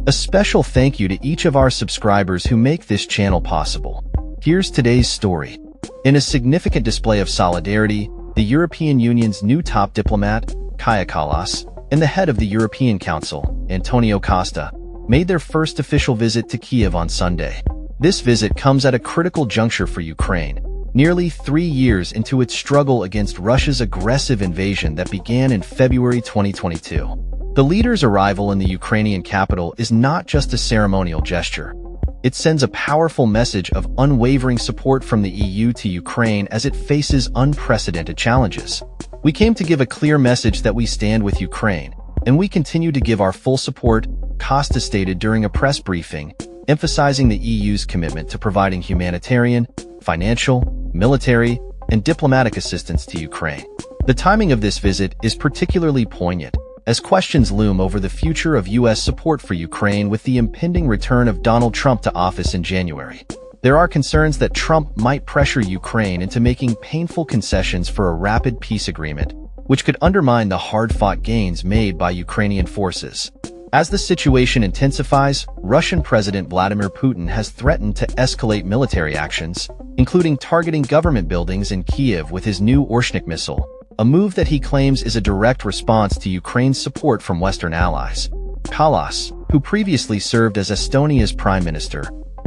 A special thank you to each of our subscribers who make this channel possible. Here's today's story. In a significant display of solidarity, the European Union's new top diplomat, Kaja Kallas, and the head of the European Council, Costa, made their first official visit to Kyiv on Sunday. This visit comes at a critical juncture for Ukraine, nearly 3 years into its struggle against Russia's aggressive invasion that began in February 2022. The leader's arrival in the Ukrainian capital is not just a ceremonial gesture. It sends a powerful message of unwavering support from the EU to Ukraine as it faces unprecedented challenges. We came to give a clear message that we stand with Ukraine, and we continue to give our full support, Costa stated during a press briefing, emphasizing the EU's commitment to providing humanitarian, financial, military, and diplomatic assistance to Ukraine. The timing of this visit is particularly poignant, as questions loom over the future of U.S. support for Ukraine with the impending return of Donald Trump to office in January. There are concerns that Trump might pressure Ukraine into making painful concessions for a rapid peace agreement, which could undermine the hard-fought gains made by Ukrainian forces. As the situation intensifies, Russian President Vladimir Putin has threatened to escalate military actions, including targeting government buildings in Kyiv with his new Orshnik missile, a move that he claims is a direct response to Ukraine's support from Western allies. Kallas, who previously served as Estonia's prime minister,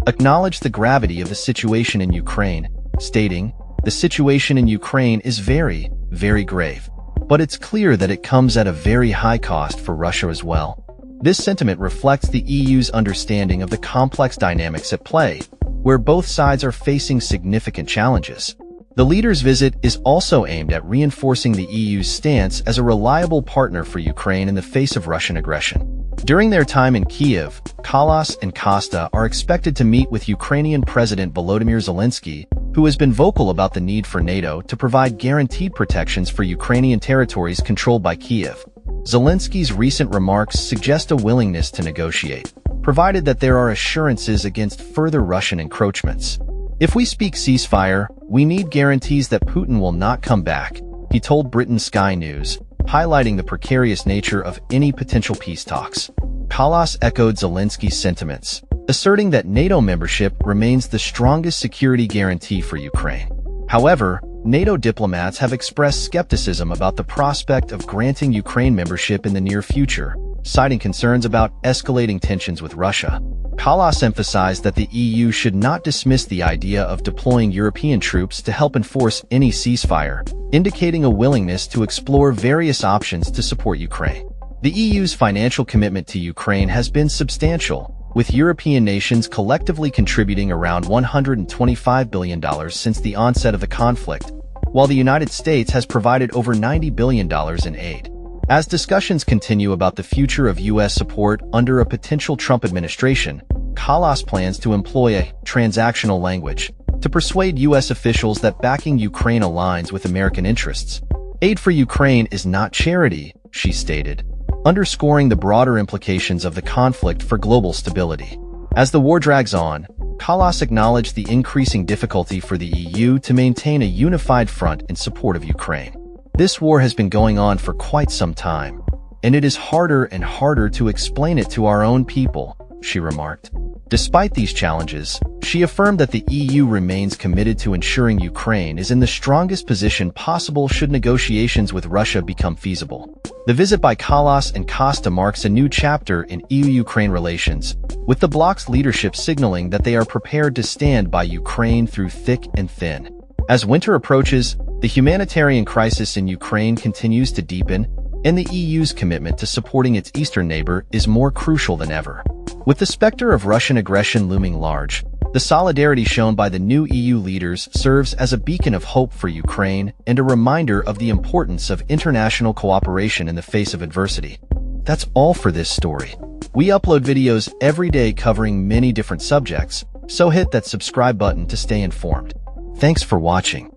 acknowledged the gravity of the situation in Ukraine, stating, "The situation in Ukraine is very, very grave. But it's clear that it comes at a very high cost for Russia as well." This sentiment reflects the EU's understanding of the complex dynamics at play, where both sides are facing significant challenges. The leader's visit is also aimed at reinforcing the EU's stance as a reliable partner for Ukraine in the face of Russian aggression. During their time in Kyiv, Kallas and Costa are expected to meet with Ukrainian President Volodymyr Zelensky, who has been vocal about the need for NATO to provide guaranteed protections for Ukrainian territories controlled by Kyiv. Zelensky's recent remarks suggest a willingness to negotiate, provided that there are assurances against further Russian encroachments. "If we speak ceasefire, we need guarantees that Putin will not come back," he told Britain's Sky News, highlighting the precarious nature of any potential peace talks. Kallas echoed Zelensky's sentiments, asserting that NATO membership remains the strongest security guarantee for Ukraine. However, NATO diplomats have expressed skepticism about the prospect of granting Ukraine membership in the near future, citing concerns about escalating tensions with Russia. Kallas emphasized that the EU should not dismiss the idea of deploying European troops to help enforce any ceasefire, indicating a willingness to explore various options to support Ukraine. The EU's financial commitment to Ukraine has been substantial, with European nations collectively contributing around $125 billion since the onset of the conflict, while the United States has provided over $90 billion in aid. As discussions continue about the future of U.S. support under a potential Trump administration, Kallas plans to employ a transactional language to persuade U.S. officials that backing Ukraine aligns with American interests. "Aid for Ukraine is not charity," she stated, underscoring the broader implications of the conflict for global stability. As the war drags on, Kallas acknowledged the increasing difficulty for the EU to maintain a unified front in support of Ukraine. "This war has been going on for quite some time, and it is harder and harder to explain it to our own people," she remarked. Despite these challenges, she affirmed that the EU remains committed to ensuring Ukraine is in the strongest position possible should negotiations with Russia become feasible. The visit by Kallas and Costa marks a new chapter in EU-Ukraine relations, with the bloc's leadership signaling that they are prepared to stand by Ukraine through thick and thin. As winter approaches, the humanitarian crisis in Ukraine continues to deepen, and the EU's commitment to supporting its eastern neighbor is more crucial than ever. With the specter of Russian aggression looming large, the solidarity shown by the new EU leaders serves as a beacon of hope for Ukraine and a reminder of the importance of international cooperation in the face of adversity. That's all for this story. We upload videos every day covering many different subjects, so hit that subscribe button to stay informed. Thanks for watching.